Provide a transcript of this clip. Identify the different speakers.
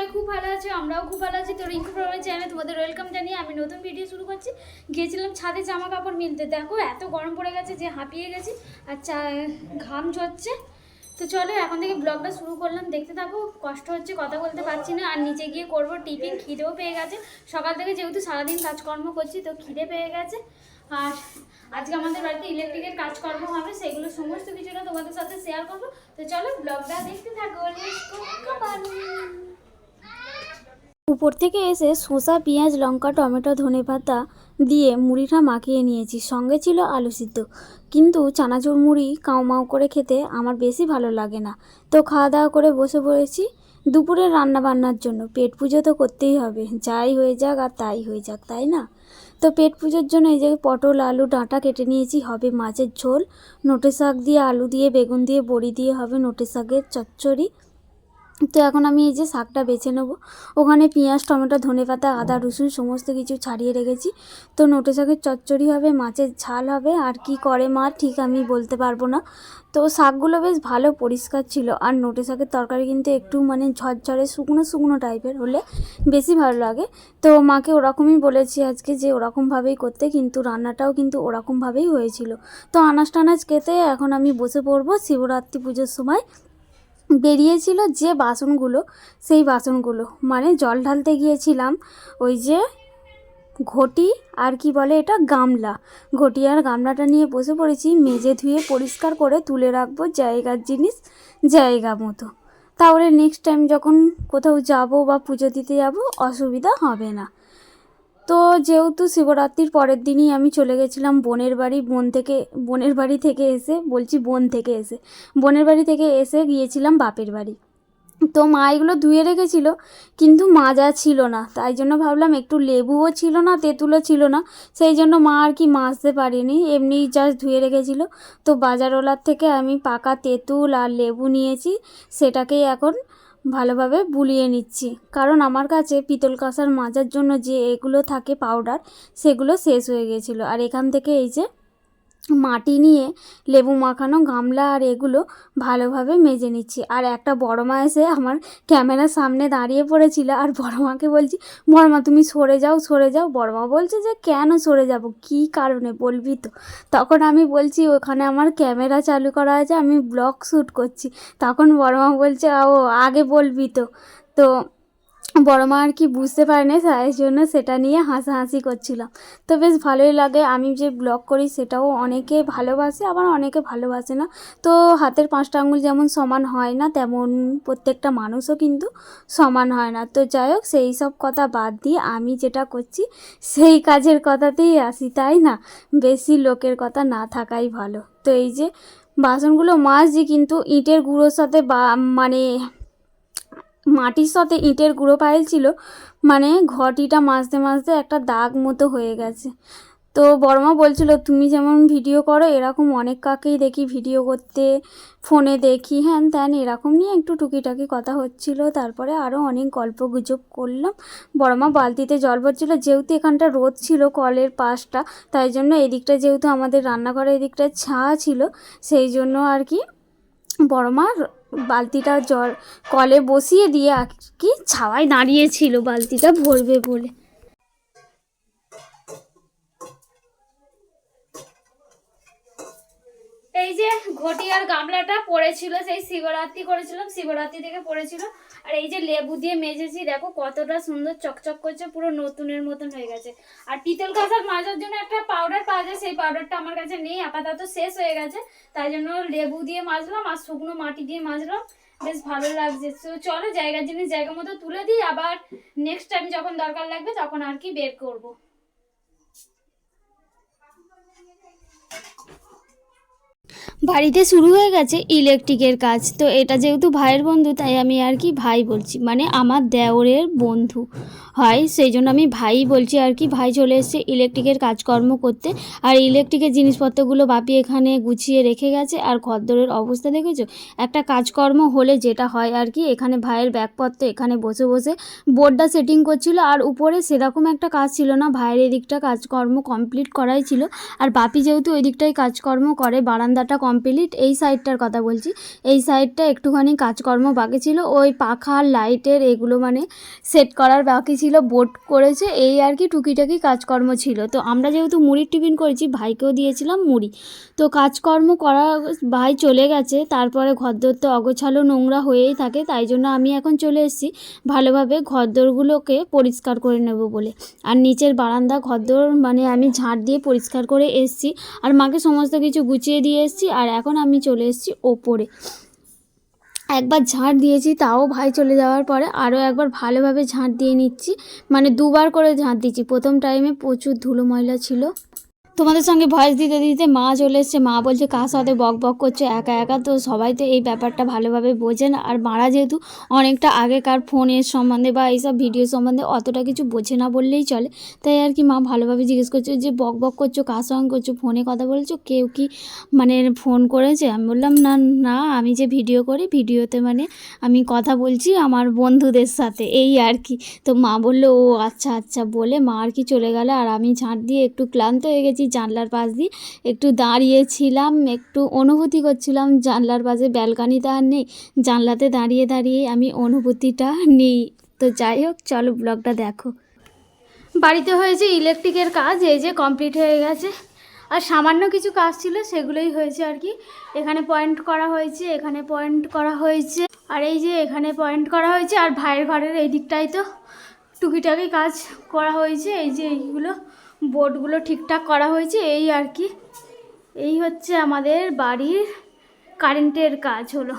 Speaker 1: সবাই খুব ভালো আছে, আমরাও খুব ভালো আছি। তো রিঙ্কু প্রোগ্রামের চ্যানেলে তোমাদের ওয়েলকাম জানিয়ে আমি নতুন ভিডিও শুরু করছি। গিয়েছিলাম ছাদে জামা কাপড় মিলতে, দেখো এত গরম পড়ে গেছে যে হাঁপিয়ে গেছি আর ঘাম ঝরছে। তো চলো এখন থেকে ব্লগটা শুরু করলাম, দেখতে থাকো। কষ্ট হচ্ছে, কথা বলতে পারছি না, আর নিচে গিয়ে করবো টিফিন। খিদেও পেয়ে গেছে, সকাল থেকে যেহেতু সারাদিন কাজকর্ম করছি তো খিদে পেয়ে গেছে। আর আজকে আমাদের বাড়িতে ইলেকট্রিকের কাজকর্ম হবে, সেগুলো সমস্ত কিছুটা তোমাদের সাথে শেয়ার করবো। তো চলো ব্লগটা দেখতে থাকো। উপর থেকে এসে শসা, পেঁয়াজ, লঙ্কা, টমেটো, ধনেপাতা দিয়ে মুড়িটা মাখিয়ে নিয়েছি, সঙ্গে ছিল আলু সিদ্ধ। কিন্তু চানাচুর মুড়ি কাউমাউ করে খেতে আমার বেশি ভালো লাগে না। তো খাওয়া দাওয়া করে বসে পড়েছি দুপুরের রান্না বান্নার জন্য। পেট পুজো তো করতেই হবে, যাই হয়ে যাক আর তাই হয়ে যাক, তাই না? তো পেট পুজোর জন্য এই যে পটল, আলু, ডাঁটা কেটে নিয়েছি, হবে মাছের ঝোল। নোটে শাক দিয়ে, আলু দিয়ে, বেগুন দিয়ে, বড়ি দিয়ে হবে নোটে শাকের চচ্চড়ি। তো এখন আমি এই যে শাকটা বেছে নেবো। ওখানে পেঁয়াজ, টমেটো, ধনেপাতা, আদা, রসুন সমস্ত কিছু ছাড়িয়ে রেখেছি। তো নোটে শাকের চচ্চড়ি হবে, মাছের ঝাল হবে, আর কি করে মা ঠিক আমি বলতে পারবো না। তো শাকগুলো বেশ ভালো পরিষ্কার ছিল। আর নোটে শাকের তরকারি কিন্তু একটু মানে ঝরঝরে শুকনো শুকনো টাইপের হলে বেশি ভালো লাগে। তো মাকে ওরকমই বলেছি আজকে যে ওরকমভাবেই করতে, কিন্তু রান্নাটাও কিন্তু ওরকমভাবেই হয়েছিল। তো আনাজ টানাজ খেতে এখন আমি বসে পড়বো। শিবরাত্রি পুজোর সময় বেরিয়েছিল যে বাসনগুলো, সেই বাসনগুলো মানে জল ঢালতে গিয়েছিলাম, ওই যে ঘটি আর কি বলে এটা, গামলা। ঘটি আর গামলাটা নিয়ে বসে পড়েছি, মেজে ধুয়ে পরিষ্কার করে তুলে রাখবো জায়গার জিনিস জায়গা মতো। তাহলে নেক্সট টাইম যখন কোথাও যাব বা পুজো দিতে যাব অসুবিধা হবে না। তো যেহেতু শিবরাত্রির পরের দিনই আমি চলে গেছিলাম বোনের বাড়ি। বোনের বাড়ি থেকে এসে বলছি বোন থেকে এসে বোনের বাড়ি থেকে এসে গিয়েছিলাম বাপের বাড়ি। তো মা এগুলো ধুয়ে রেখেছিল, কিন্তু মাজা ছিল না, তাই জন্য ভাবলাম একটু লেবুও ছিল না, তেঁতুলও ছিল না, সেই জন্য মা আর কি মাজতে পারিনি, এমনি জাস্ট ধুয়ে রেখেছিল। তো বাজারওয়ালার থেকে আমি পাকা তেঁতুল আর লেবু নিয়েছি, সেটাকেই এখন ভালোভাবে বুলিয়ে নিচ্ছি। কারণ আমার কাছে পিতল কাঁসার মাজার জন্য যে এগুলো থাকে পাউডার, সেগুলো শেষ হয়ে গিয়েছিলো। আর এখান থেকে এই যে মাটি নিয়ে লেবু মাখানো গামলা আর এগুলো ভালোভাবে মেজে নিচ্ছি। আর একটা বড় মা এসে আমার ক্যামেরার সামনে দাঁড়িয়ে পড়েছিল, আর বড় মাকে বলছি বড় মা তুমি সরে যাও সরে যাও। বড় মা বলছে যে কেন সরে যাব, কী কারণে বলবি তো? তখন আমি বলছি ওখানে আমার ক্যামেরা চালু করা আছে, আমি ব্লগ শ্যুট করছি। তখন বড় মা বলছে ও আগে বলবি তো। তো বড় মা আর কি বুঝতে পারেনি, তাই জন্য সেটা নিয়ে হাসাহাসি করছিলাম। তো বেশ ভালোই লাগে, আমি যে ব্লগ করি সেটাও অনেকে ভালোবাসে, আবার অনেকে ভালোবাসে না। তো হাতের পাঁচটা আঙুল যেমন সমান হয় না, তেমন প্রত্যেকটা মানুষও কিন্তু সমান হয় না। তো যাই হোক, সেই সব কথা বাদ দিয়ে আমি যেটা করছি সেই কাজের কথাতেই আসি, তাই না? বেশি লোকের কথা না থাকাই ভালো। তো এই যে বাসনগুলো মাজছি, কিন্তু ইটের গুঁড়োর সাথে মানে মাটির সাথে ইটের গুঁড়ো পাইল ছিল, মানে ঘটিটা মাজতে মাজতে একটা দাগ মতো হয়ে গেছে। তো বড়মা বলছিল তুমি যেমন ভিডিও করো এরকম অনেক কাকেই দেখি ভিডিও করতে, ফোনে দেখি, হ্যান ত্যান, এরকম নিয়ে একটু টুকিটাকি কথা হচ্ছিল। তারপরে আরও অনেক গল্প গুজব করলাম। বড়মা বালতিতে জল ভরছিল, যেহেতু এখানটা রোদ ছিল কলের পাশটা, তাই জন্য এদিকটা যেহেতু আমাদের রান্নাঘরের এদিকটা ছায়া ছিল, সেই জন্য আর কি বড়মা বালতিটা জল কলে বসিয়ে দিয়ে আর কি ছাওয়ায় দাঁড়িয়েছিল বালতিটা ভরবে বলে। এই যে ঘটি আর গামলাটা পড়েছিল, সেই শিবরাত্রি করেছিলাম, শিবরাত্রি থেকে পড়েছিল। আর এই যে লেবু দিয়ে মেজেছি, দেখো কতটা সুন্দর চকচক করছে, পুরো নতুনের মতন হয়ে গেছে। আর পিতল কাঁসার মাজার জন্য একটা পাউডার পাওয়া যায়, সেই পাউডারটা আমার কাছে নেই, আপাতত শেষ হয়ে গেছে, তাই জন্য লেবু দিয়ে মাজলাম আর শুকনো মাটি দিয়ে মাজলাম, বেশ ভালো লাগছে। তো চলো জায়গার জিনিস জায়গা মতো তুলে দিই, আবার নেক্সট টাইম যখন দরকার লাগবে তখন আর কি বের করবো। বাড়িতে শুরু হয়ে গেছে ইলেকট্রিকের কাজ। তো এটা যেহেতু ভাইয়ের বন্ধু, তাই আমি আর কি ভাই বলছি, মানে আমার দেওরের বন্ধু হয়, সেই জন্য আমি ভাই বলছি আর কি। ভাই চলে এসেছে ইলেকট্রিকের কাজকর্ম করতে। আর ইলেকট্রিকের জিনিসপত্রগুলো বাপি এখানে গুছিয়ে রেখে গেছে। আর ঘরদোরের অবস্থা দেখেছো, একটা কাজকর্ম হলে যেটা হয় আর কি, এখানে ভাইয়ের ব্যাগপত্র এখানে বসে বসে বোর্ডটা সেটিং করছিল। আর উপরে সেরকম একটা কাজ ছিল না, ভাইয়ের এদিকটা কাজকর্ম কমপ্লিট করাই ছিল। আর বাপি যেহেতু ওই দিকটায় কাজকর্ম করে, বারান্দাটা কমপ্লিট, এই সাইডটার কথা বলছি। এই সাইডটা একটুখানি কাজকর্ম বাকি ছিল, ওই পাখা লাইটের এগুলো মানে সেট করার বাকি ছিল, বোর্ড করেছে, এই আর কি টুকিটাকি কাজকর্ম ছিল। তো আমরা যেহেতু মুড়ির টিফিন করেছি, ভাইকেও দিয়েছিলাম মুড়ি। তো কাজকর্ম করা ভাই চলে গেছে, তারপরে ঘরদোর তো অগোছালো নোংরা হয়েই থাকে, তাই জন্য আমি এখন চলে এসেছি ভালোভাবে ঘরদোরগুলোকে পরিষ্কার করে নেব বলে। আর নিচের বারান্দা ঘরদোর মানে আমি ঝাঁট দিয়ে পরিষ্কার করে এসেছি, আর মাকে সমস্ত কিছু গুছিয়ে দিয়ে এসেছি। আর এখন আমি চলে এসেছি ওপরে, একবার ঝাঁট দিয়েছি, তাও ভাই চলে যাওয়ার পরে আরও একবার ভালোভাবে ঝাঁট দিয়ে নিচ্ছি, মানে দুবার করে ঝাঁট দিচ্ছি। প্রথম টাইমে প্রচুর ধুলো ময়লা ছিল। তোমাদের সঙ্গে ভয়েস দিতে দিতে মা চলে এসছে, মা বলছে কার সাথে বক বক করছে একা একা। তো সবাই তো এই ব্যাপারটা ভালোভাবে বোঝে না, আর মারা যেহেতু অনেকটা আগেকার ফোনের সম্বন্ধে বা এইসব ভিডিও সম্বন্ধে অতটা কিছু বোঝে না বললেই চলে, তাই আর কি মা ভালোভাবে জিজ্ঞেস করছে যে বক বক করছো কার সঙ্গে করছো, ফোনে কথা বলছো, কেউ কি মানে ফোন করেছে? আমি বললাম না না, আমি যে ভিডিও করি, ভিডিওতে মানে আমি কথা বলছি আমার বন্ধুদের সাথে, এই আর কি। তো মা বললো ও আচ্ছা আচ্ছা বলে মা আর কি চলে গেল। আর আমি ঝাঁট দিয়ে একটু ক্লান্ত হয়ে গেছি, জানলার পাশ দিয়ে একটু দাঁড়িয়েছিলাম, একটু অনুভূতি করছিলাম। জানলার পাশে ব্যালকানিতে আর নেই, জানলাতে দাঁড়িয়ে দাঁড়িয়ে আমি অনুভূতিটা নিই। তো যাই হোক, চলো ব্লগটা দেখো। বাড়িতে হয়েছে ইলেকট্রিকের কাজ, এই যে কমপ্লিট হয়ে গেছে। আর সামান্য কিছু কাজ ছিল, সেগুলোই হয়েছে আর কি। এখানে পয়েন্ট করা হয়েছে, এখানে পয়েন্ট করা হয়েছে, আর এই যে এখানে পয়েন্ট করা হয়েছে। আর ভাইয়ের ঘরের এই দিকটাই তো টুকিটাকি কাজ করা হয়েছে, এই যে এইগুলো বোর্ডগুলো ঠিকঠাক করা হয়েছে, এই আর কি। এই হচ্ছে আমাদের বাড়ির কারেন্টের কাজ হলো।